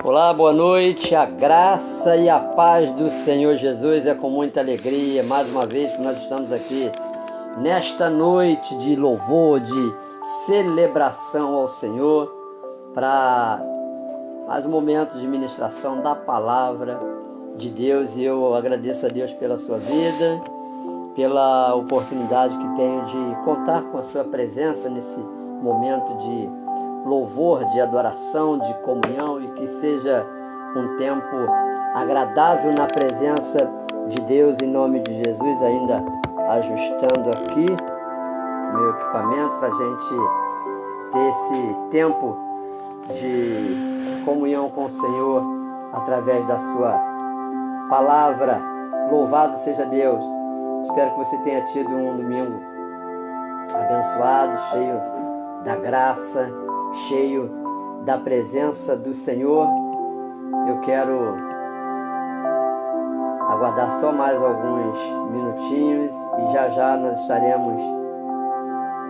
Olá, boa noite, a graça e a paz do Senhor Jesus. É com muita alegria, mais uma vez, que nós estamos aqui nesta noite de louvor, de celebração ao Senhor, para mais um momento de ministração da palavra de Deus. E eu agradeço a Deus pela sua vida, pela oportunidade que tenho de contar com a sua presença nesse momento de louvor, de adoração, de comunhão, e que seja um tempo agradável na presença de Deus, em nome de Jesus. Ainda ajustando aqui meu equipamento para a gente ter esse tempo de comunhão com o Senhor através da sua palavra. Louvado seja Deus. Espero que você tenha tido um domingo abençoado, cheio da graça, cheio da presença do Senhor. Eu quero aguardar só mais alguns minutinhos e já nós estaremos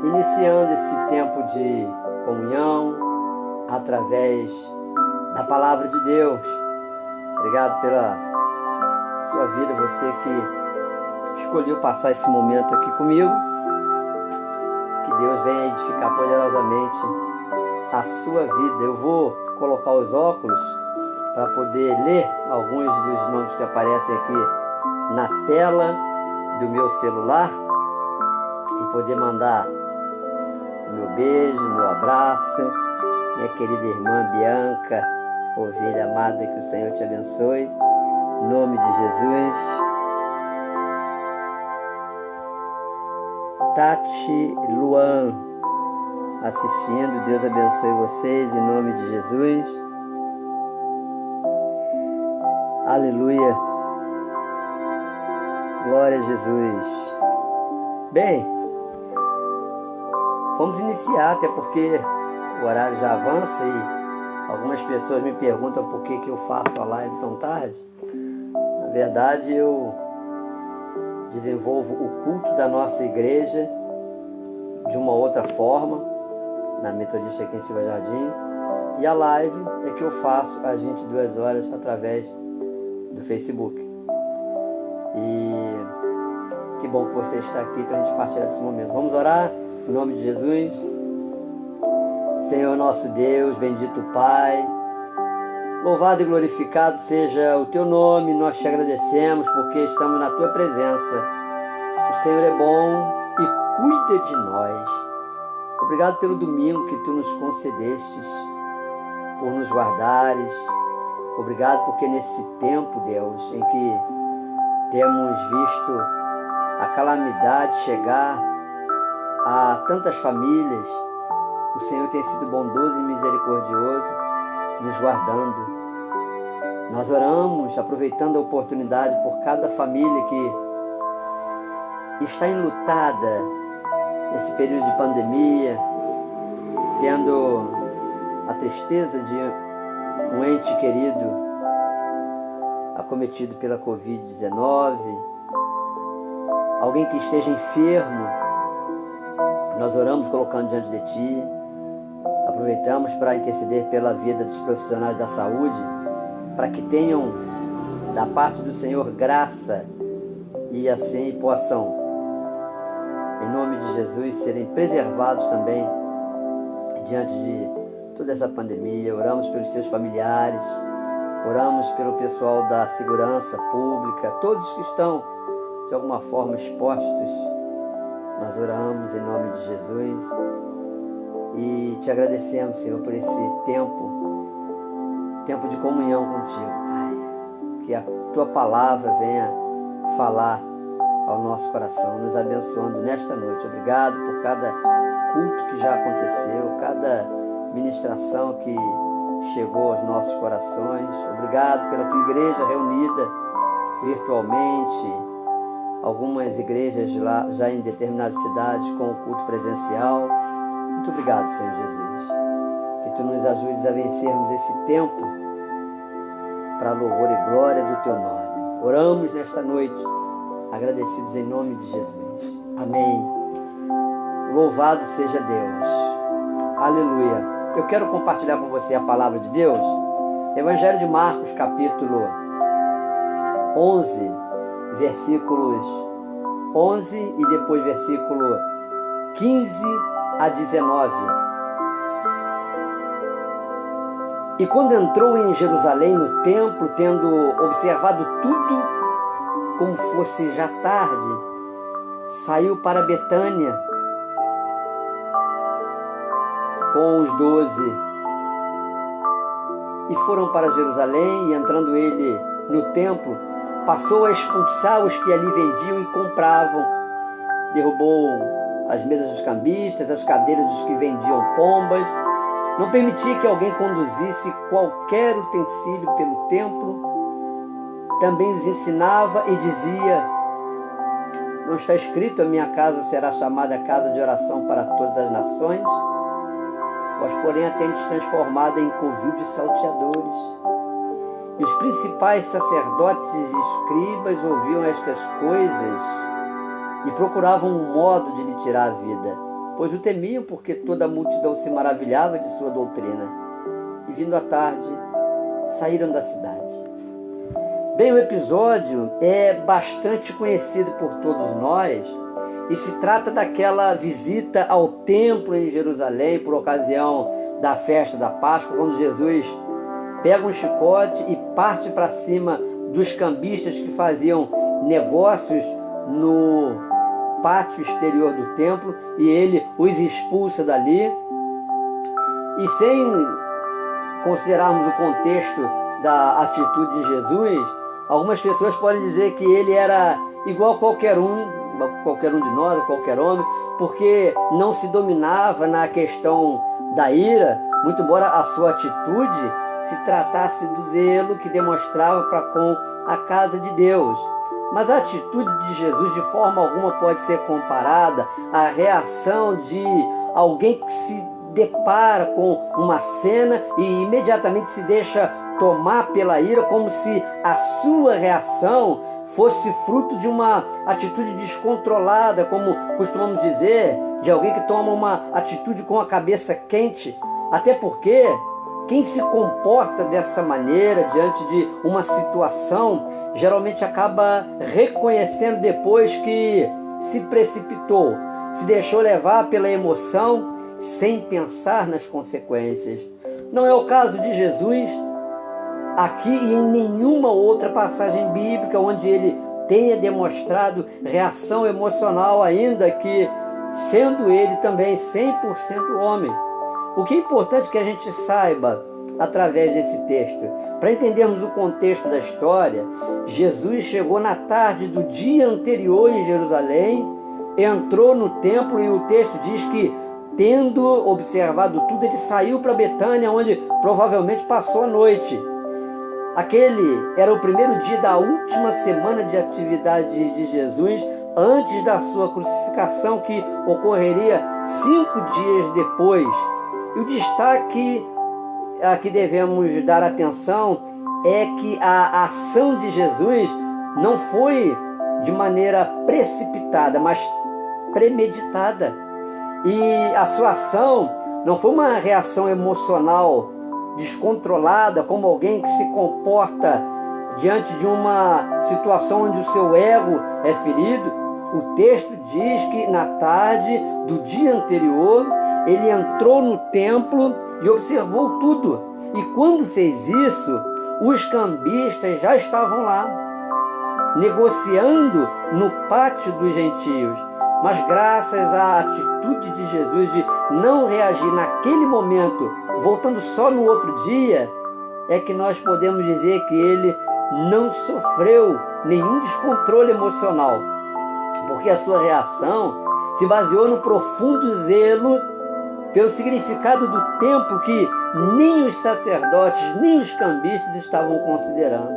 iniciando esse tempo de comunhão através da palavra de Deus. Obrigado pela sua vida, você que escolheu passar esse momento aqui comigo. Que Deus venha edificar poderosamente a sua vida. Eu vou colocar os óculos para poder ler alguns dos nomes que aparecem aqui na tela do meu celular e poder mandar meu beijo, meu abraço. Minha querida irmã Bianca, ovelha amada, que o Senhor te abençoe, em nome de Jesus. Tati Luan assistindo, Deus abençoe vocês em nome de Jesus. Aleluia, glória a Jesus. Bem, vamos iniciar, até porque o horário já avança e algumas pessoas me perguntam por que eu faço a live tão tarde. Na verdade, eu desenvolvo o culto da nossa igreja de uma outra forma, na Metodista aqui em Silva Jardim, e a live é que eu faço às 22 horas através do Facebook. E que bom que você está aqui para a gente partilhar desse momento. Vamos orar em nome de Jesus. Senhor nosso Deus, bendito Pai, louvado e glorificado seja o Teu nome. Nós te agradecemos porque estamos na Tua presença. O Senhor é bom e cuida de nós. Obrigado pelo domingo que Tu nos concedestes, por nos guardares. Obrigado porque nesse tempo, Deus, em que temos visto a calamidade chegar a tantas famílias, o Senhor tem sido bondoso e misericordioso, nos guardando. Nós oramos, aproveitando a oportunidade por cada família que está enlutada nesse período de pandemia, tendo a tristeza de um ente querido acometido pela Covid-19, alguém que esteja enfermo. Nós oramos colocando diante de Ti, aproveitamos para interceder pela vida dos profissionais da saúde, para que tenham da parte do Senhor graça e assim possam, em nome de Jesus, serem preservados também diante de toda essa pandemia. Oramos pelos seus familiares, oramos pelo pessoal da segurança pública, todos que estão de alguma forma expostos. Nós oramos em nome de Jesus e te agradecemos, Senhor, por esse tempo de comunhão contigo, Pai. Que a Tua palavra venha falar ao nosso coração, nos abençoando nesta noite. Obrigado por cada culto que já aconteceu, cada ministração que chegou aos nossos corações. Obrigado pela Tua igreja reunida virtualmente, algumas igrejas lá já em determinadas cidades com o culto presencial. Muito obrigado, Senhor Jesus. Que Tu nos ajudes a vencermos esse tempo para louvor e glória do Teu nome. Oramos nesta noite, agradecidos em nome de Jesus. Amém. Louvado seja Deus. Aleluia. Eu quero compartilhar com você a palavra de Deus Evangelho de Marcos, capítulo 11, versículos 11 e depois versículo 15 a 19. E quando entrou em Jerusalém no templo, tendo observado tudo como fosse já tarde, saiu para Betânia com os 12. E foram para Jerusalém, e entrando ele no templo, passou a expulsar os que ali vendiam e compravam. Derrubou as mesas dos cambistas, as cadeiras dos que vendiam pombas. Não permitia que alguém conduzisse qualquer utensílio pelo templo. Também os ensinava e dizia: não está escrito, a minha casa será chamada casa de oração para todas as nações? Vós, porém, a tendes transformada em covil de salteadores. E os principais sacerdotes e escribas ouviam estas coisas e procuravam um modo de lhe tirar a vida, pois o temiam, porque toda a multidão se maravilhava de sua doutrina. E vindo à tarde, saíram da cidade. Bem, o episódio é bastante conhecido por todos nós, e se trata daquela visita ao templo em Jerusalém por ocasião da festa da Páscoa, quando Jesus pega um chicote e parte para cima dos cambistas que faziam negócios no pátio exterior do templo, e ele os expulsa dali. E sem considerarmos o contexto da atitude de Jesus, algumas pessoas podem dizer que ele era igual a qualquer um de nós, qualquer homem, porque não se dominava na questão da ira, muito embora a sua atitude se tratasse do zelo que demonstrava para com a casa de Deus. Mas a atitude de Jesus de forma alguma pode ser comparada à reação de alguém que se depara com uma cena e imediatamente se deixa tomar pela ira, como se a sua reação fosse fruto de uma atitude descontrolada, como costumamos dizer, de alguém que toma uma atitude com a cabeça quente. Até porque quem se comporta dessa maneira diante de uma situação geralmente acaba reconhecendo depois que se precipitou, se deixou levar pela emoção sem pensar nas consequências. Não é o caso de Jesus aqui e em nenhuma outra passagem bíblica onde ele tenha demonstrado reação emocional, ainda que sendo ele também 100% homem. O que é importante que a gente saiba através desse texto, para entendermos o contexto da história: Jesus chegou na tarde do dia anterior em Jerusalém, entrou no templo e o texto diz que, tendo observado tudo, ele saiu para Betânia, onde provavelmente passou a noite. Aquele era o primeiro dia da última semana de atividade de Jesus, antes da sua crucificação, que ocorreria 5 dias depois. E o destaque a que devemos dar atenção é que a ação de Jesus não foi de maneira precipitada, mas premeditada. E a sua ação não foi uma reação emocional descontrolada, como alguém que se comporta diante de uma situação onde o seu ego é ferido. O texto diz que na tarde do dia anterior ele entrou no templo e observou tudo. E quando fez isso, os cambistas já estavam lá, negociando no pátio dos gentios. Mas graças à atitude de Jesus de não reagir naquele momento, voltando só no outro dia, é que nós podemos dizer que ele não sofreu nenhum descontrole emocional, porque a sua reação se baseou no profundo zelo pelo significado do templo que nem os sacerdotes, nem os cambistas estavam considerando.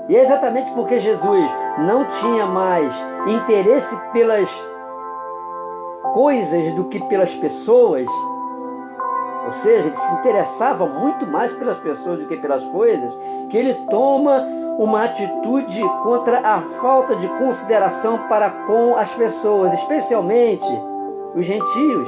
E é exatamente porque Jesus não tinha mais interesse pelas coisas do que pelas pessoas, ou seja, ele se interessava muito mais pelas pessoas do que pelas coisas, que ele toma uma atitude contra a falta de consideração para com as pessoas, especialmente os gentios.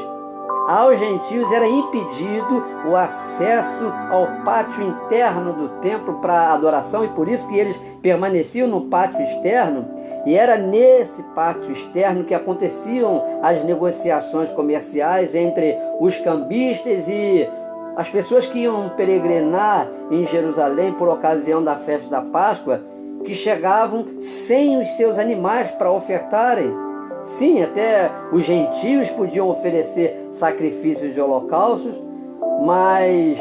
aos gentios era impedido o acesso ao pátio interno do templo para adoração, e por isso que eles permaneciam no pátio externo, e era nesse pátio externo que aconteciam as negociações comerciais entre os cambistas e as pessoas que iam peregrinar em Jerusalém por ocasião da festa da Páscoa, que chegavam sem os seus animais para ofertarem. Sim, até os gentios podiam oferecer sacrifícios de holocaustos, mas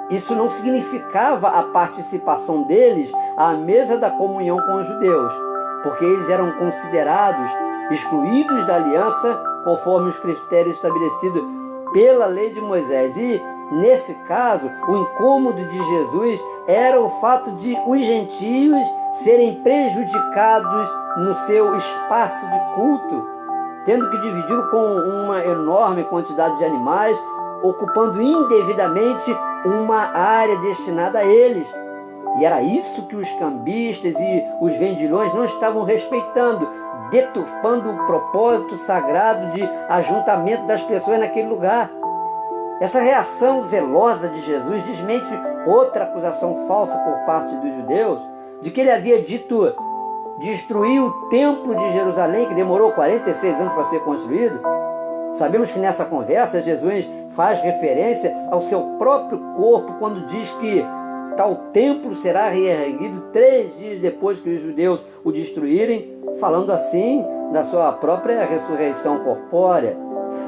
isso não significava a participação deles à mesa da comunhão com os judeus, porque eles eram considerados excluídos da aliança conforme os critérios estabelecidos pela lei de Moisés. E, nesse caso, o incômodo de Jesus era o fato de os gentios serem prejudicados no seu espaço de culto, tendo que dividir com uma enorme quantidade de animais, ocupando indevidamente uma área destinada a eles. E era isso que os cambistas e os vendilhões não estavam respeitando, deturpando o propósito sagrado de ajuntamento das pessoas naquele lugar. Essa reação zelosa de Jesus desmente outra acusação falsa por parte dos judeus, de que ele havia dito destruir o templo de Jerusalém, que demorou 46 anos para ser construído. Sabemos que nessa conversa Jesus faz referência ao seu próprio corpo quando diz que tal templo será reerguido 3 dias depois que os judeus o destruírem, falando assim da sua própria ressurreição corpórea.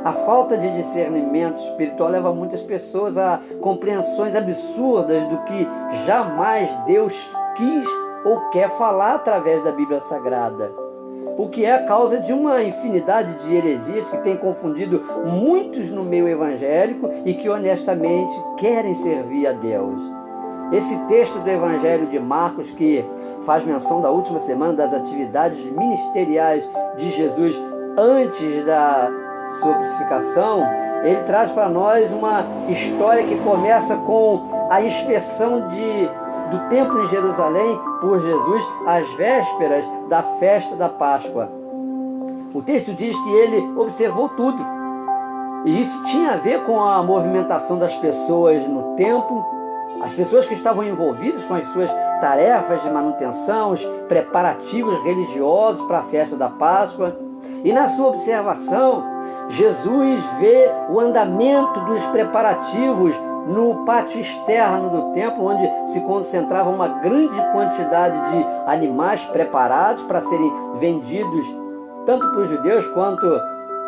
A falta de discernimento espiritual leva muitas pessoas a compreensões absurdas do que jamais Deus quis ou quer falar através da Bíblia Sagrada, o que é a causa de uma infinidade de heresias que tem confundido muitos no meio evangélico e que honestamente querem servir a Deus. Esse texto do Evangelho de Marcos, que faz menção da última semana das atividades ministeriais de Jesus antes da sua crucificação, ele traz para nós uma história que começa com a inspeção do templo em Jerusalém por Jesus às vésperas da festa da Páscoa. O texto diz que ele observou tudo, e isso tinha a ver com a movimentação das pessoas no templo, as pessoas que estavam envolvidas com as suas tarefas de manutenção, os preparativos religiosos para a festa da Páscoa. E na sua observação, Jesus vê o andamento dos preparativos no pátio externo do templo, onde se concentrava uma grande quantidade de animais preparados para serem vendidos tanto para os judeus quanto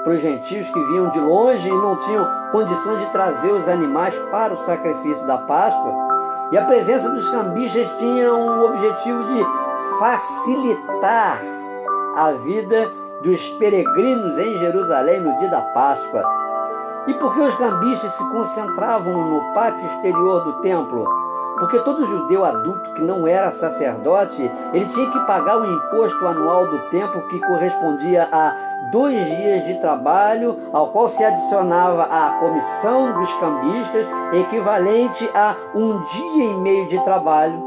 para os gentios que vinham de longe e não tinham condições de trazer os animais para o sacrifício da Páscoa. E a presença dos cambistas tinha um objetivo de facilitar a vida dos peregrinos em Jerusalém no dia da Páscoa. E por que os cambistas se concentravam no pátio exterior do templo? Porque todo judeu adulto que não era sacerdote, ele tinha que pagar o imposto anual do templo, que correspondia a 2 dias de trabalho, ao qual se adicionava a comissão dos cambistas, equivalente a 1 dia e meio de trabalho.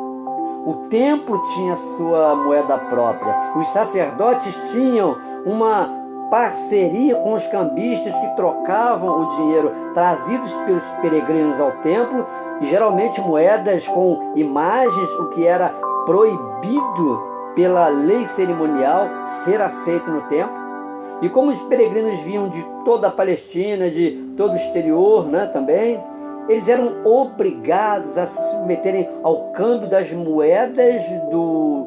O templo tinha sua moeda própria. Os sacerdotes tinham uma parceria com os cambistas que trocavam o dinheiro trazidos pelos peregrinos ao templo, e geralmente moedas com imagens, o que era proibido pela lei cerimonial ser aceito no templo. E como os peregrinos vinham de toda a Palestina, de todo o exterior, também, eles eram obrigados a se submeterem ao câmbio das moedas do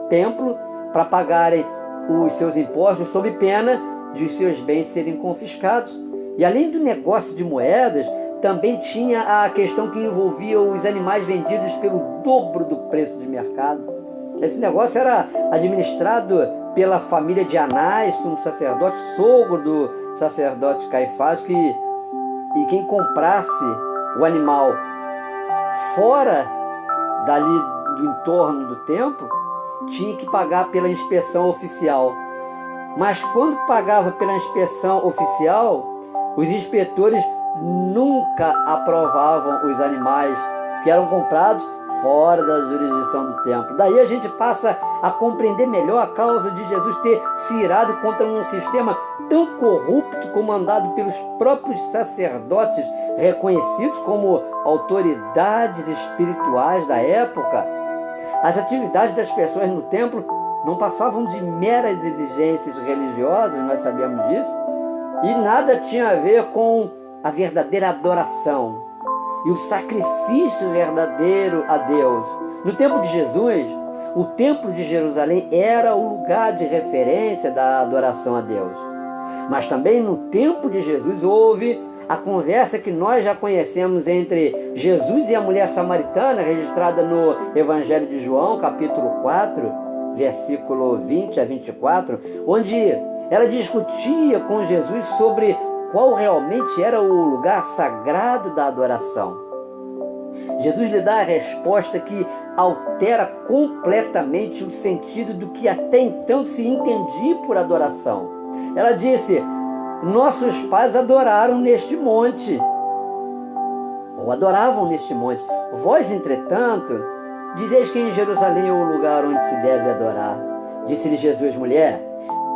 templo para pagarem os seus impostos, sob pena de os seus bens serem confiscados. E além do negócio de moedas, também tinha a questão que envolvia os animais vendidos pelo dobro do preço de mercado. Esse negócio era administrado pela família de Anás, sumo sacerdote, sogro do sacerdote Caifás, e quem comprasse o animal fora dali do entorno do templo tinha que pagar pela inspeção oficial. Mas quando pagava pela inspeção oficial, os inspetores nunca aprovavam os animais que eram comprados fora da jurisdição do templo. Daí a gente passa a compreender melhor a causa de Jesus ter se irado contra um sistema tão corrupto, comandado pelos próprios sacerdotes reconhecidos como autoridades espirituais da época. As atividades das pessoas no templo não passavam de meras exigências religiosas, nós sabemos disso, e nada tinha a ver com a verdadeira adoração e o sacrifício verdadeiro a Deus. No tempo de Jesus, o Templo de Jerusalém era o lugar de referência da adoração a Deus. Mas também no tempo de Jesus houve a conversa que nós já conhecemos entre Jesus e a mulher samaritana, registrada no Evangelho de João, capítulo 4, versículo 20 a 24, onde ela discutia com Jesus sobre qual realmente era o lugar sagrado da adoração. Jesus lhe dá a resposta que altera completamente o sentido do que até então se entendia por adoração. Ela disse: nossos pais adoraram neste monte, ou adoravam neste monte. Vós, entretanto, dizeis que em Jerusalém é o lugar onde se deve adorar. Disse-lhe Jesus: mulher,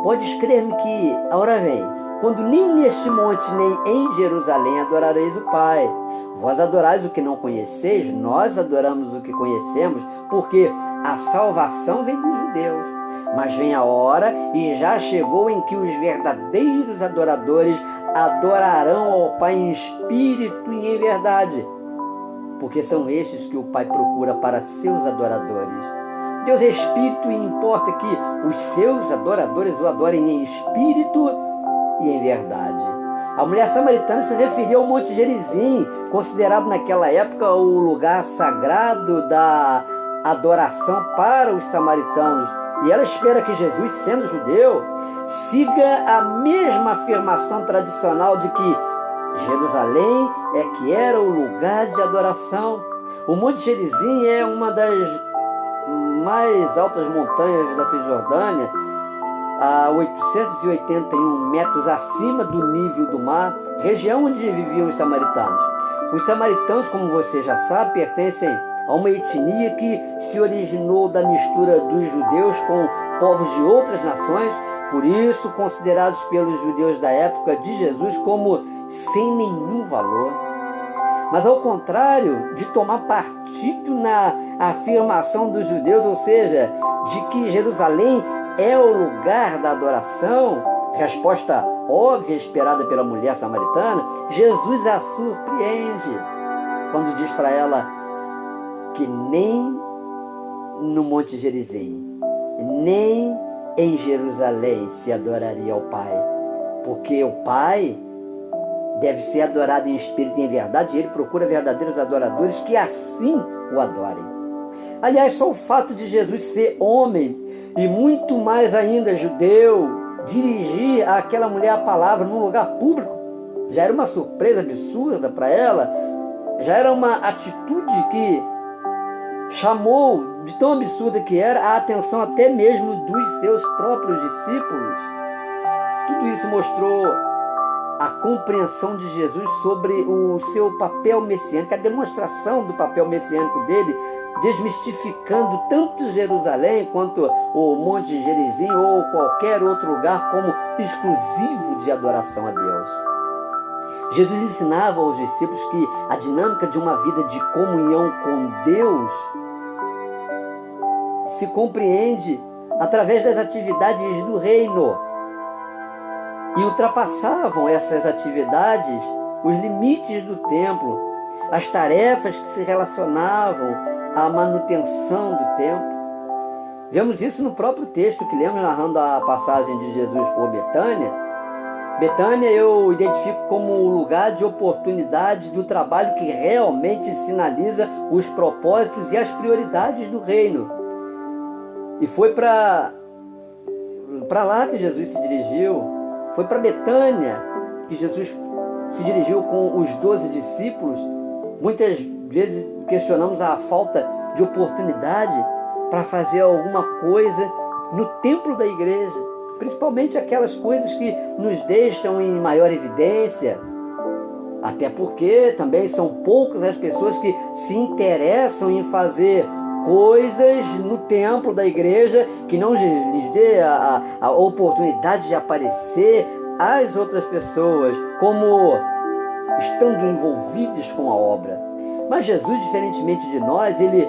podes crer-me que a hora vem, quando nem neste monte nem em Jerusalém adorareis o Pai. Vós adorais o que não conheceis, nós adoramos o que conhecemos, porque a salvação vem dos judeus. Mas vem a hora, e já chegou, em que os verdadeiros adoradores adorarão ao Pai em espírito e em verdade, porque são estes que o Pai procura para seus adoradores. Deus é espírito e importa que os seus adoradores o adorem em espírito e em verdade. A mulher samaritana se referiu ao Monte Gerizim, considerado naquela época o lugar sagrado da adoração para os samaritanos. E ela espera que Jesus, sendo judeu, siga a mesma afirmação tradicional de que Jerusalém é que era o lugar de adoração. O Monte Gerizim é uma das mais altas montanhas da Cisjordânia, a 881 metros acima do nível do mar, região onde viviam os samaritanos. Os samaritanos, como você já sabe, pertencem a uma etnia que se originou da mistura dos judeus com povos de outras nações, por isso considerados pelos judeus da época de Jesus como sem nenhum valor. Mas ao contrário de tomar partido na afirmação dos judeus, ou seja, de que Jerusalém é o lugar da adoração, resposta óbvia esperada pela mulher samaritana, Jesus a surpreende quando diz para ela que nem no Monte Gerizim, nem em Jerusalém se adoraria ao Pai, porque o Pai deve ser adorado em espírito e em verdade, e Ele procura verdadeiros adoradores que assim o adorem. Aliás, só o fato de Jesus ser homem e muito mais ainda judeu, dirigir àquela mulher a palavra num lugar público, já era uma surpresa absurda para ela, já era uma atitude que chamou, de tão absurda que era, a atenção até mesmo dos seus próprios discípulos. Tudo isso mostrou a compreensão de Jesus sobre o seu papel messiânico, a demonstração do papel messiânico dele, desmistificando tanto Jerusalém quanto o Monte Gerizim ou qualquer outro lugar como exclusivo de adoração a Deus. Jesus ensinava aos discípulos que a dinâmica de uma vida de comunhão com Deus se compreende através das atividades do reino, e ultrapassavam essas atividades os limites do templo, as tarefas que se relacionavam à manutenção do templo. Vemos isso no próprio texto que lemos narrando a passagem de Jesus por Betânia. Betânia eu identifico como o lugar de oportunidade do trabalho que realmente sinaliza os propósitos e as prioridades do reino. E foi para lá que Jesus se dirigiu. Foi para Betânia que Jesus se dirigiu com os 12 discípulos. Muitas vezes questionamos a falta de oportunidade para fazer alguma coisa no templo da igreja, principalmente aquelas coisas que nos deixam em maior evidência, Até porque também são poucas as pessoas que se interessam em fazer coisas no templo da igreja que não lhes dê a oportunidade de aparecer às outras pessoas, como estando envolvidos com a obra. Mas Jesus, diferentemente de nós, ele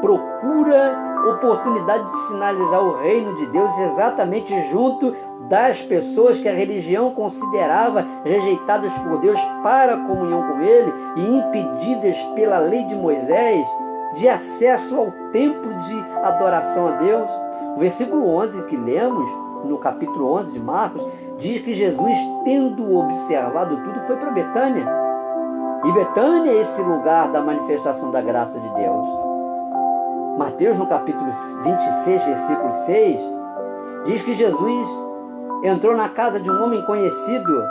procura oportunidade de sinalizar o reino de Deus exatamente junto das pessoas que a religião considerava rejeitadas por Deus para a comunhão com Ele e impedidas pela lei de Moisés de acesso ao templo de adoração a Deus. O versículo 11 que lemos, no capítulo 11 de Marcos, diz que Jesus, tendo observado tudo, foi para Betânia. E Betânia é esse lugar da manifestação da graça de Deus. Mateus, no capítulo 26, versículo 6, diz que Jesus entrou na casa de um homem conhecido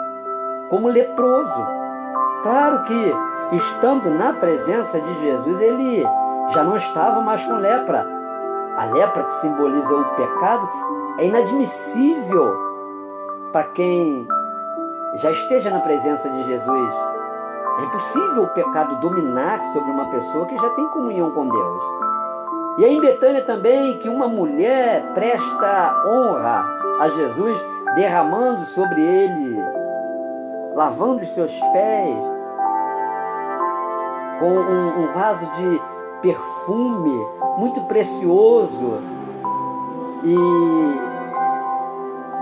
como leproso. Claro que, estando na presença de Jesus, ele já não estava mais com lepra. A lepra, que simboliza o pecado, é inadmissível para quem já esteja na presença de Jesus. É impossível o pecado dominar sobre uma pessoa que já tem comunhão com Deus. E aí em Betânia também, que uma mulher presta honra a Jesus, derramando sobre ele, lavando os seus pés, com um vaso de perfume muito precioso. E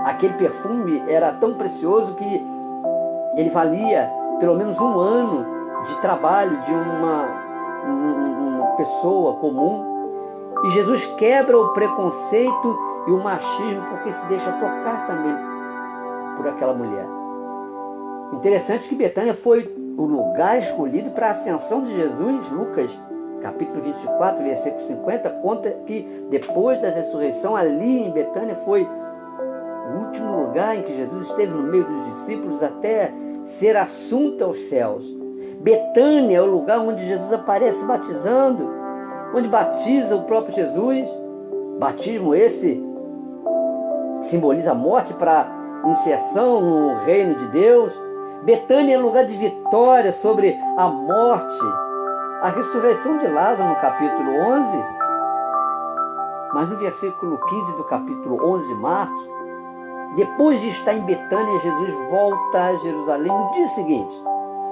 aquele perfume era tão precioso que ele valia pelo menos um ano de trabalho de uma pessoa comum. E Jesus quebra o preconceito e o machismo porque se deixa tocar também por aquela mulher. Interessante que Betânia foi o lugar escolhido para a ascensão de Jesus. Lucas, capítulo 24, versículo 50, conta que depois da ressurreição, ali em Betânia foi o último lugar em que Jesus esteve no meio dos discípulos até ser assunto aos céus. Betânia é o lugar onde Jesus aparece batizando, onde batiza o próprio Jesus. Batismo esse simboliza a morte para inserção no reino de Deus. Betânia é lugar de vitória sobre a morte. A ressurreição de Lázaro no capítulo 11, mas no versículo 15 do capítulo 11 de Marcos, depois de estar em Betânia, Jesus volta a Jerusalém no dia seguinte.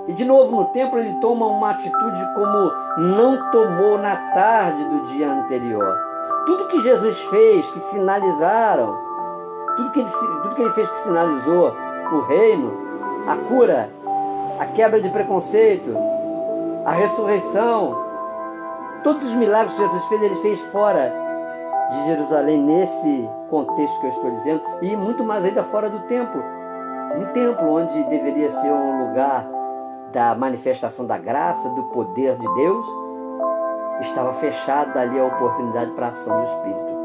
E de novo no templo ele toma uma atitude como não tomou na tarde do dia anterior. Tudo que Jesus fez, que sinalizaram, tudo que ele fez que sinalizou o reino, a cura, a quebra de preconceito, a ressurreição, todos os milagres que Jesus fez, ele fez fora de Jerusalém, nesse contexto que eu estou dizendo, e muito mais ainda fora do templo. No templo, onde deveria ser um lugar da manifestação da graça, do poder de Deus, estava fechada ali a oportunidade para a ação do Espírito.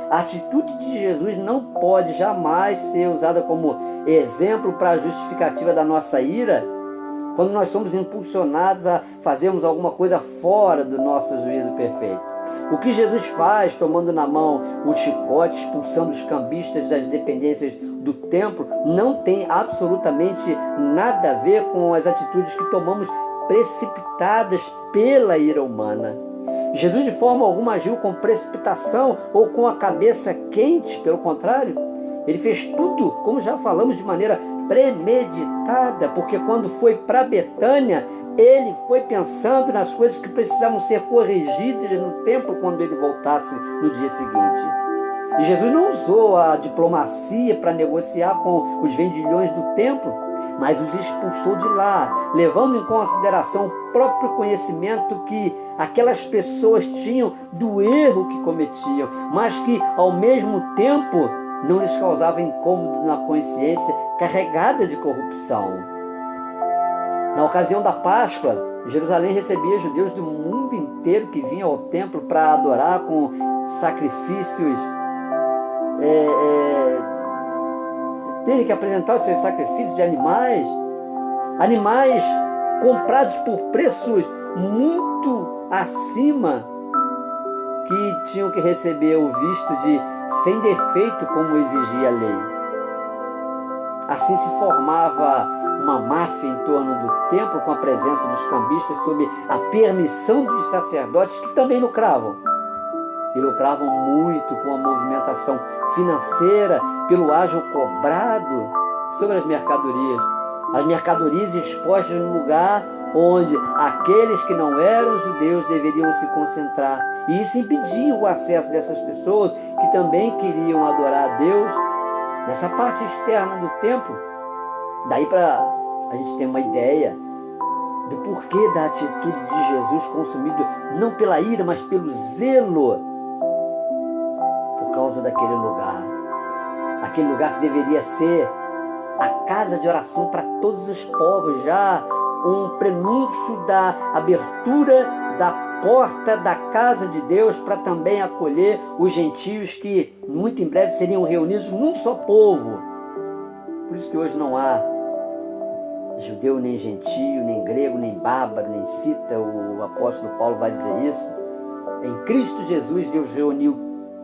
A atitude de Jesus não pode jamais ser usada como exemplo para a justificativa da nossa ira, quando nós somos impulsionados a fazermos alguma coisa fora do nosso juízo perfeito. O que Jesus faz, tomando na mão o chicote, expulsando os cambistas das dependências do templo, não tem absolutamente nada a ver com as atitudes que tomamos precipitadas pela ira humana. Jesus de forma alguma agiu com precipitação ou com a cabeça quente, pelo contrário, ele fez tudo, como já falamos, de maneira premeditada, porque quando foi para Betânia, ele foi pensando nas coisas que precisavam ser corrigidas no templo quando ele voltasse no dia seguinte. E Jesus não usou a diplomacia para negociar com os vendilhões do templo, mas os expulsou de lá, levando em consideração o próprio conhecimento que aquelas pessoas tinham do erro que cometiam, mas que ao mesmo tempo não lhes causava incômodo na consciência carregada de corrupção. Na ocasião da Páscoa, Jerusalém recebia judeus do mundo inteiro que vinham ao templo para adorar com sacrifícios, terem que apresentar os seus sacrifícios de animais comprados por preços muito acima, que tinham que receber o visto de sem defeito, como exigia a lei. Assim se formava uma máfia em torno do templo, com a presença dos cambistas, sob a permissão dos sacerdotes, que também lucravam. E lucravam muito com a movimentação financeira, pelo ágio cobrado sobre as mercadorias. As mercadorias expostas no lugar onde aqueles que não eram judeus deveriam se concentrar. E isso impedia o acesso dessas pessoas que também queriam adorar a Deus nessa parte externa do templo. Daí para a gente ter uma ideia do porquê da atitude de Jesus, consumido não pela ira, mas pelo zelo, por causa daquele lugar. Aquele lugar que deveria ser a casa de oração para todos os povos, já um prenúncio da abertura da porta da casa de Deus para também acolher os gentios que muito em breve seriam reunidos num só povo. Por isso que hoje não há judeu, nem gentio, nem grego, nem bárbaro, nem cita. O apóstolo Paulo vai dizer isso. Em Cristo Jesus, Deus reuniu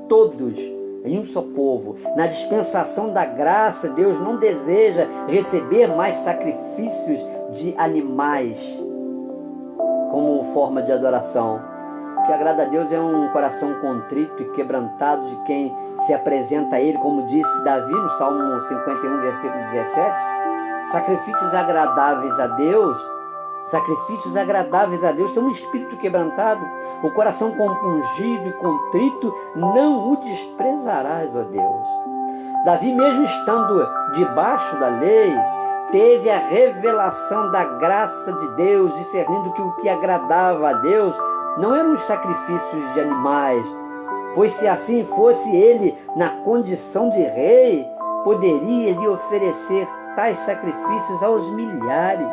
todos em um só povo. Na dispensação da graça, Deus não deseja receber mais sacrifícios de animais como forma de adoração. O que agrada a Deus é um coração contrito e quebrantado de quem se apresenta a Ele, como disse Davi no Salmo 51, versículo 17. Sacrifícios agradáveis a Deus são um espírito quebrantado, o coração compungido e contrito, não o desprezarás, ó Deus. Davi, mesmo estando debaixo da lei, teve a revelação da graça de Deus, discernindo que o que agradava a Deus não eram os sacrifícios de animais, pois se assim fosse, ele, na condição de rei, poderia lhe oferecer tais sacrifícios aos milhares.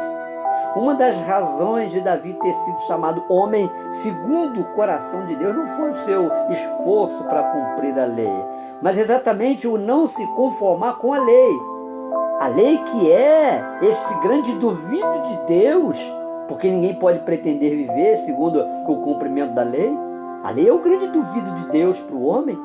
Uma das razões de Davi ter sido chamado homem segundo o coração de Deus não foi o seu esforço para cumprir a lei, mas exatamente o não se conformar com a lei. A lei que é esse grande duvido de Deus, porque ninguém pode pretender viver segundo o cumprimento da lei. A lei é o grande duvido de Deus para o homem.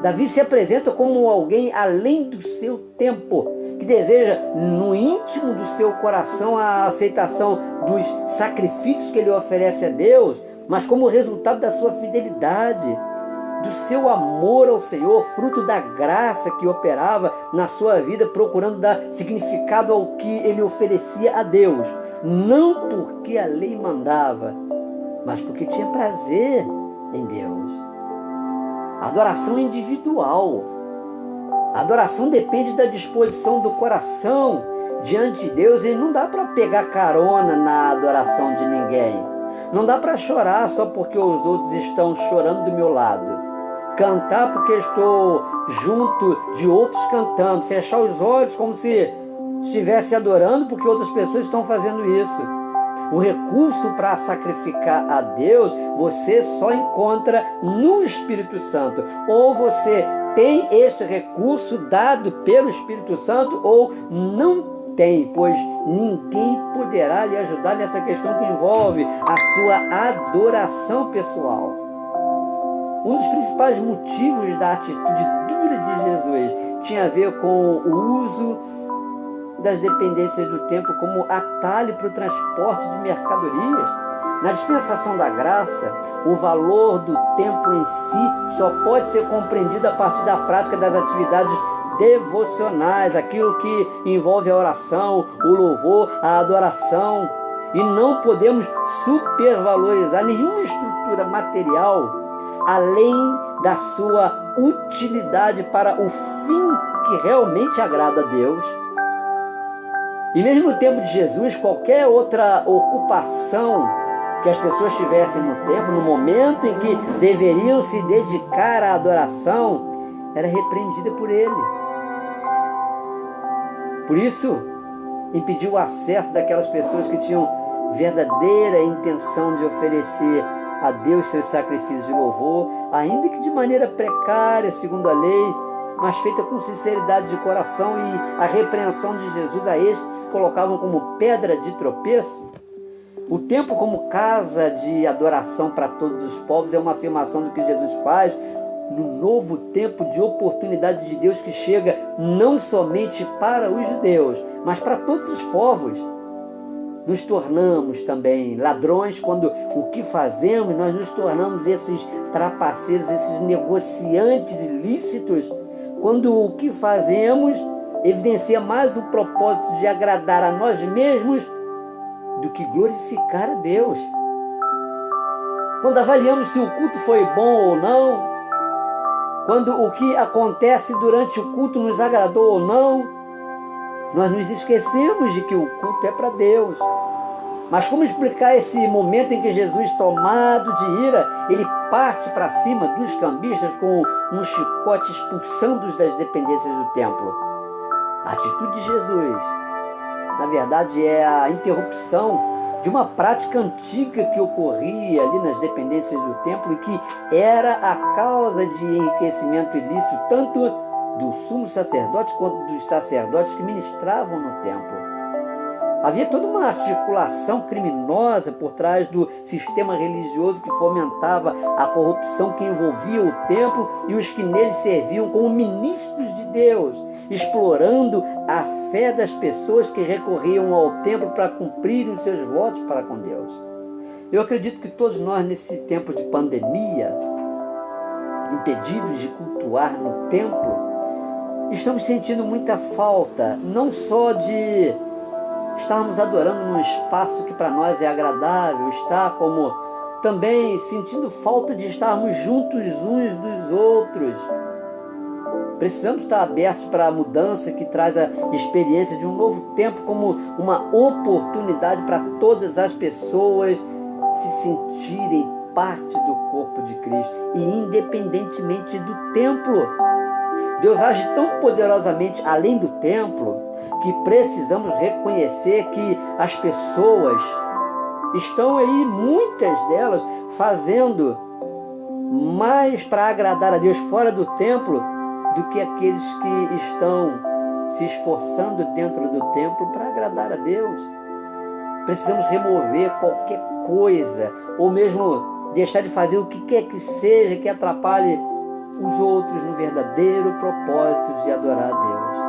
Davi se apresenta como alguém além do seu tempo, que deseja no íntimo do seu coração a aceitação dos sacrifícios que ele oferece a Deus, mas como resultado da sua fidelidade, do seu amor ao Senhor, fruto da graça que operava na sua vida, procurando dar significado ao que ele oferecia a Deus, não porque a lei mandava, mas porque tinha prazer em Deus. A adoração é individual. A adoração depende da disposição do coração diante de Deus, e não dá para pegar carona na adoração de ninguém. Não dá para chorar só porque os outros estão chorando do meu lado. Cantar porque estou junto de outros cantando. Fechar os olhos como se estivesse adorando porque outras pessoas estão fazendo isso. O recurso para sacrificar a Deus você só encontra no Espírito Santo. Ou você tem este recurso dado pelo Espírito Santo, ou não tem, pois ninguém poderá lhe ajudar nessa questão que envolve a sua adoração pessoal. Um dos principais motivos da atitude dura de Jesus tinha a ver com o uso das dependências do templo como atalho para o transporte de mercadorias. Na dispensação da graça, o valor do templo em si só pode ser compreendido a partir da prática das atividades devocionais, aquilo que envolve a oração, o louvor, a adoração. E não podemos supervalorizar nenhuma estrutura material além da sua utilidade para o fim que realmente agrada a Deus. E mesmo no tempo de Jesus, qualquer outra ocupação que as pessoas tivessem no templo, no momento em que deveriam se dedicar à adoração, era repreendida por ele. Por isso, impediu o acesso daquelas pessoas que tinham verdadeira intenção de oferecer a Deus seus sacrifícios de louvor, ainda que de maneira precária, segundo a lei, mas feita com sinceridade de coração. E a repreensão de Jesus a estes que se colocavam como pedra de tropeço. O templo como casa de adoração para todos os povos é uma afirmação do que Jesus faz no novo tempo de oportunidade de Deus que chega não somente para os judeus, mas para todos os povos. Nos tornamos também ladrões quando o que fazemos, nós nos tornamos esses trapaceiros, esses negociantes ilícitos, quando o que fazemos evidencia mais o propósito de agradar a nós mesmos do que glorificar a Deus. Quando avaliamos se o culto foi bom ou não, quando o que acontece durante o culto nos agradou ou não, nós nos esquecemos de que o culto é para Deus. Mas como explicar esse momento em que Jesus, tomado de ira, ele parte para cima dos cambistas com um chicote expulsando-os das dependências do templo? A atitude de Jesus, na verdade, é a interrupção de uma prática antiga que ocorria ali nas dependências do templo e que era a causa de enriquecimento ilícito tanto do sumo sacerdote quanto dos sacerdotes que ministravam no templo. Havia toda uma articulação criminosa por trás do sistema religioso que fomentava a corrupção que envolvia o templo e os que nele serviam como ministros de Deus, explorando a fé das pessoas que recorriam ao templo para cumprirem os seus votos para com Deus. Eu acredito que todos nós, nesse tempo de pandemia, impedidos de cultuar no templo, estamos sentindo muita falta, não só de estarmos adorando num espaço que para nós é agradável, está como também sentindo falta de estarmos juntos uns dos outros. Precisamos estar abertos para a mudança que traz a experiência de um novo tempo como uma oportunidade para todas as pessoas se sentirem parte do corpo de Cristo e independentemente do templo. Deus age tão poderosamente além do templo que precisamos reconhecer que as pessoas estão aí, muitas delas, fazendo mais para agradar a Deus fora do templo do que aqueles que estão se esforçando dentro do templo para agradar a Deus. Precisamos remover qualquer coisa, ou mesmo deixar de fazer o que quer que seja que atrapalhe os outros no verdadeiro propósito de adorar a Deus.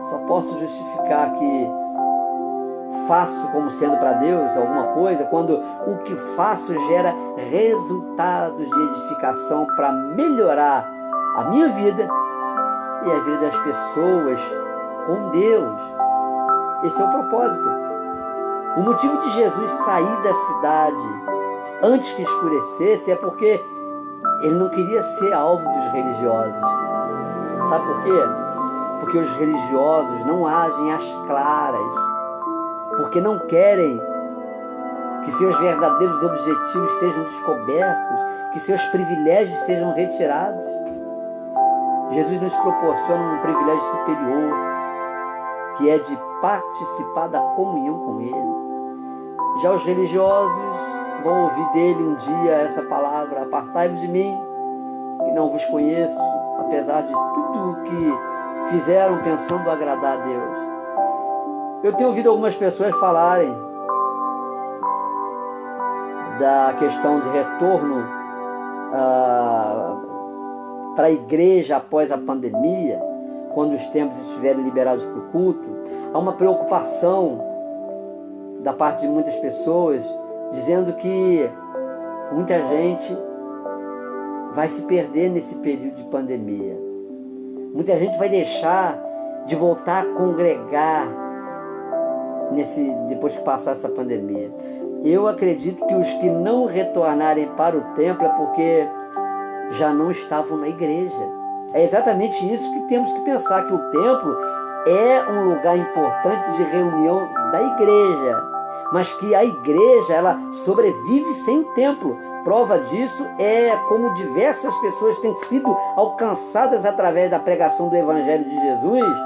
Só posso justificar que faço como sendo para Deus alguma coisa quando o que faço gera resultados de edificação para melhorar a minha vida e a vida das pessoas com Deus. Esse é o propósito. O motivo de Jesus sair da cidade antes que escurecesse é porque ele não queria ser alvo dos religiosos. Sabe por quê? Porque os religiosos não agem às claras, porque não querem que seus verdadeiros objetivos sejam descobertos, que seus privilégios sejam retirados. Jesus nos proporciona um privilégio superior, que é de participar da comunhão com Ele. Já os religiosos vão ouvir dele um dia essa palavra: apartai-vos de mim, que não vos conheço, apesar de tudo o que fizeram pensando agradar a Deus. Eu tenho ouvido algumas pessoas falarem da questão de retorno para a igreja após a pandemia, quando os templos estiverem liberados para o culto. Há uma preocupação da parte de muitas pessoas, dizendo que muita gente vai se perder nesse período de pandemia. Muita gente vai deixar de voltar a congregar depois que passar essa pandemia. Eu acredito que os que não retornarem para o templo é porque já não estavam na igreja. É exatamente isso que temos que pensar, que o templo é um lugar importante de reunião da igreja, mas que a igreja, ela sobrevive sem o templo. Prova disso é como diversas pessoas têm sido alcançadas através da pregação do Evangelho de Jesus,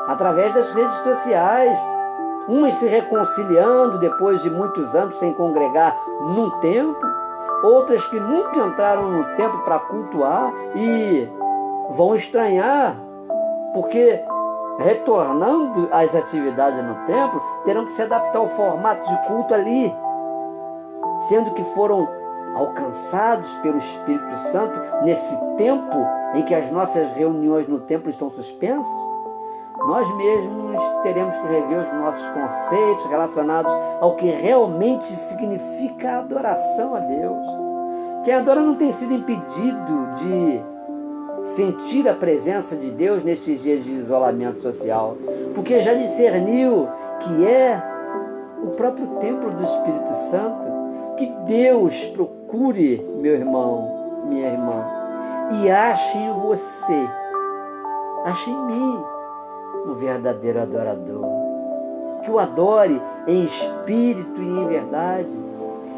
através das redes sociais, umas se reconciliando depois de muitos anos sem congregar num templo, outras que nunca entraram no templo para cultuar e vão estranhar, porque retornando às atividades no templo, terão que se adaptar ao formato de culto ali, sendo que foram alcançados pelo Espírito Santo nesse tempo em que as nossas reuniões no templo estão suspensas, nós mesmos teremos que rever os nossos conceitos relacionados ao que realmente significa a adoração a Deus. Quem adora não tem sido impedido de sentir a presença de Deus nestes dias de isolamento social, porque já discerniu que é o próprio templo do Espírito Santo. Que Deus procure, meu irmão, minha irmã, e ache em você, ache em mim, um verdadeiro adorador, que o adore em espírito e em verdade,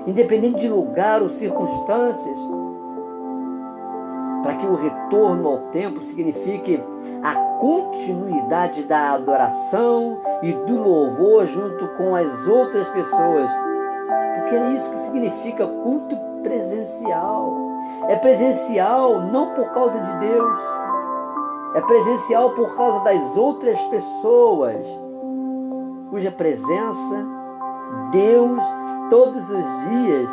independente de lugar ou circunstâncias, para que o retorno ao templo signifique a continuidade da adoração e do louvor junto com as outras pessoas, porque é isso que significa culto presencial. É presencial não por causa de Deus, é presencial por causa das outras pessoas, cuja presença Deus todos os dias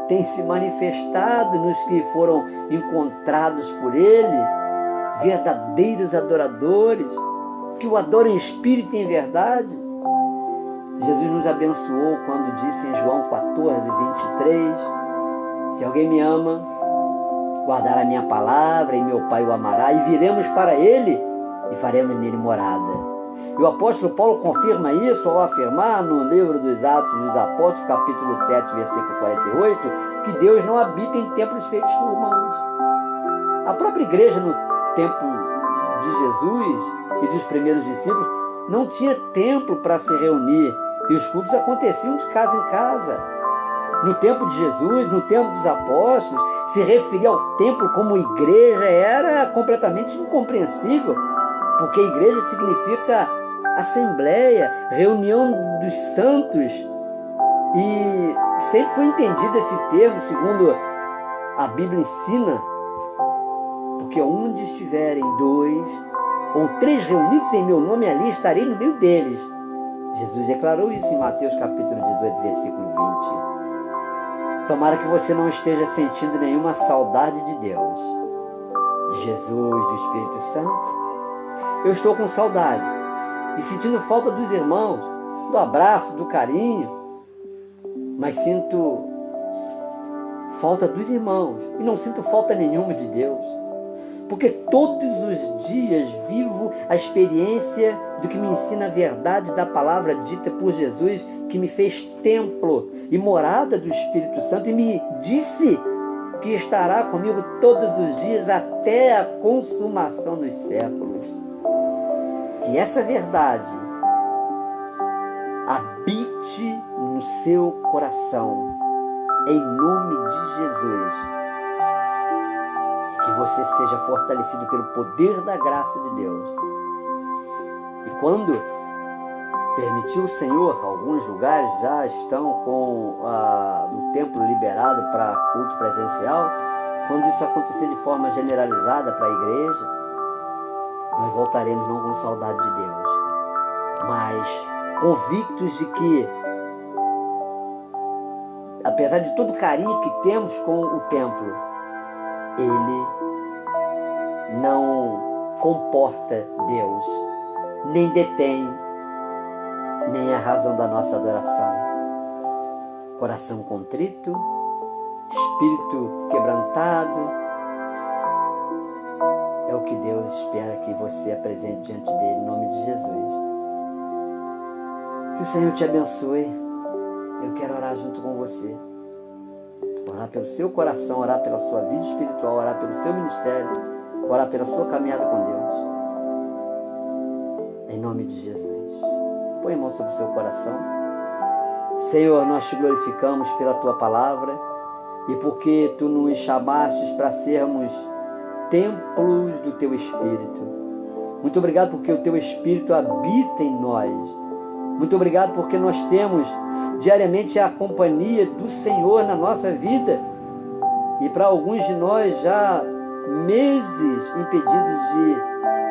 tem se manifestado nos que foram encontrados por Ele, verdadeiros adoradores, que o adoram em espírito e em verdade. Jesus nos abençoou quando disse em João 14:23, se alguém me ama, guardará a minha palavra e meu Pai o amará, e viremos para Ele e faremos nele morada. E o apóstolo Paulo confirma isso ao afirmar no livro dos Atos dos Apóstolos, capítulo 7, versículo 48, que Deus não habita em templos feitos por mãos. A própria igreja no tempo de Jesus e dos primeiros discípulos não tinha templo para se reunir, e os cultos aconteciam de casa em casa. No tempo de Jesus, no tempo dos apóstolos, se referir ao templo como igreja era completamente incompreensível, porque igreja significa assembleia, reunião dos santos, e sempre foi entendido esse termo, segundo a Bíblia ensina, porque onde estiverem 2 ou 3 reunidos em meu nome, ali estarei no meio deles. Jesus declarou isso em Mateus capítulo 18, versículo 20. Tomara que você não esteja sentindo nenhuma saudade de Deus, de Jesus, do Espírito Santo. Eu estou com saudade e sentindo falta dos irmãos, do abraço, do carinho, mas sinto falta dos irmãos e não sinto falta nenhuma de Deus, porque todos os dias vivo a experiência do que me ensina a verdade da palavra dita por Jesus, que me fez templo e morada do Espírito Santo e me disse que estará comigo todos os dias até a consumação dos séculos. Que essa verdade habite no seu coração, em nome de Jesus. E que você seja fortalecido pelo poder da graça de Deus. E quando permitiu o Senhor, alguns lugares já estão com o templo liberado para culto presencial. Quando isso acontecer de forma generalizada para a igreja, nós voltaremos não com saudade de Deus, mas convictos de que, apesar de todo o carinho que temos com o templo, ele não comporta Deus, nem detém, nem a razão da nossa adoração. Coração contrito, espírito quebrantado, é o que Deus espera que você apresente diante dele, em nome de Jesus. Que o Senhor te abençoe. Eu quero orar junto com você. Orar pelo seu coração, orar pela sua vida espiritual, orar pelo seu ministério, orar pela sua caminhada com Deus. Em nome de Jesus. Põe a mão sobre o seu coração. Senhor, nós te glorificamos pela tua palavra e porque tu nos chamastes para sermos templos do teu Espírito. Muito obrigado porque o teu Espírito habita em nós. Muito obrigado porque nós temos diariamente a companhia do Senhor na nossa vida. E para alguns de nós já meses impedidos de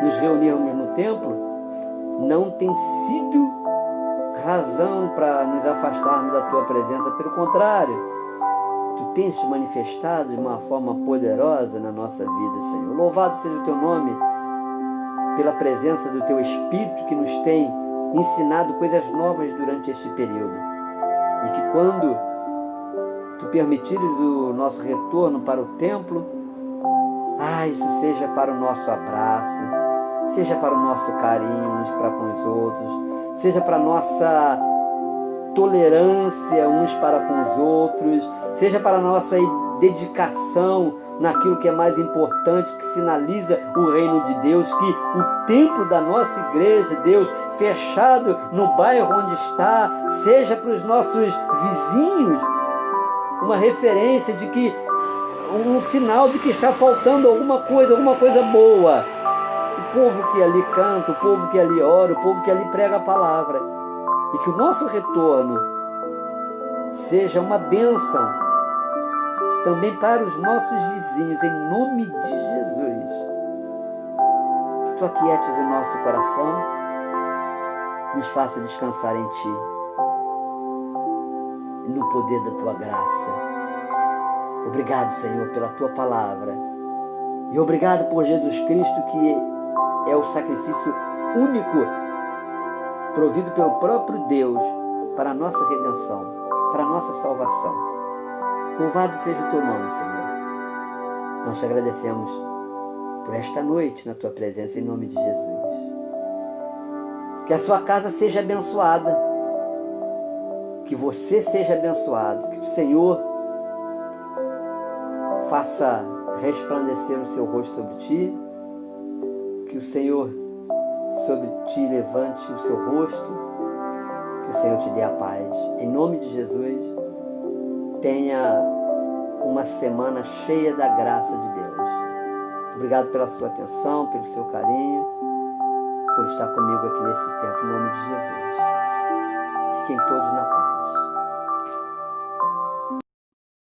nos reunirmos no templo, não tem sido razão para nos afastarmos da tua presença. Pelo contrário, Tu tens te manifestado de uma forma poderosa na nossa vida, Senhor. Louvado seja o Teu nome pela presença do Teu Espírito que nos tem ensinado coisas novas durante este período. E que quando Tu permitires o nosso retorno para o templo, isso seja para o nosso abraço, seja para o nosso carinho uns para com os outros, seja para a nossa tolerância uns para com os outros, seja para a nossa dedicação naquilo que é mais importante, que sinaliza o reino de Deus, que o templo da nossa igreja, Deus, fechado no bairro onde está, seja para os nossos vizinhos uma referência de que, um sinal de que está faltando alguma coisa boa. O povo que ali canta, o povo que ali ora, o povo que ali prega a palavra. E que o nosso retorno seja uma bênção também para os nossos vizinhos, em nome de Jesus. Que Tu aquietes o nosso coração, nos faça descansar em Ti, no poder da Tua graça. Obrigado, Senhor, pela Tua palavra. E obrigado por Jesus Cristo, que é o sacrifício único provido pelo próprio Deus para a nossa redenção, para a nossa salvação. Louvado seja o Teu nome, Senhor. Nós te agradecemos por esta noite na Tua presença, em nome de Jesus. Que a sua casa seja abençoada, que você seja abençoado, que o Senhor faça resplandecer o seu rosto sobre ti, que o Senhor sobre ti levante o seu rosto, que o Senhor te dê a paz. Em nome de Jesus, tenha uma semana cheia da graça de Deus. Obrigado pela sua atenção, pelo seu carinho, por estar comigo aqui nesse tempo, em nome de Jesus. Fiquem todos na paz.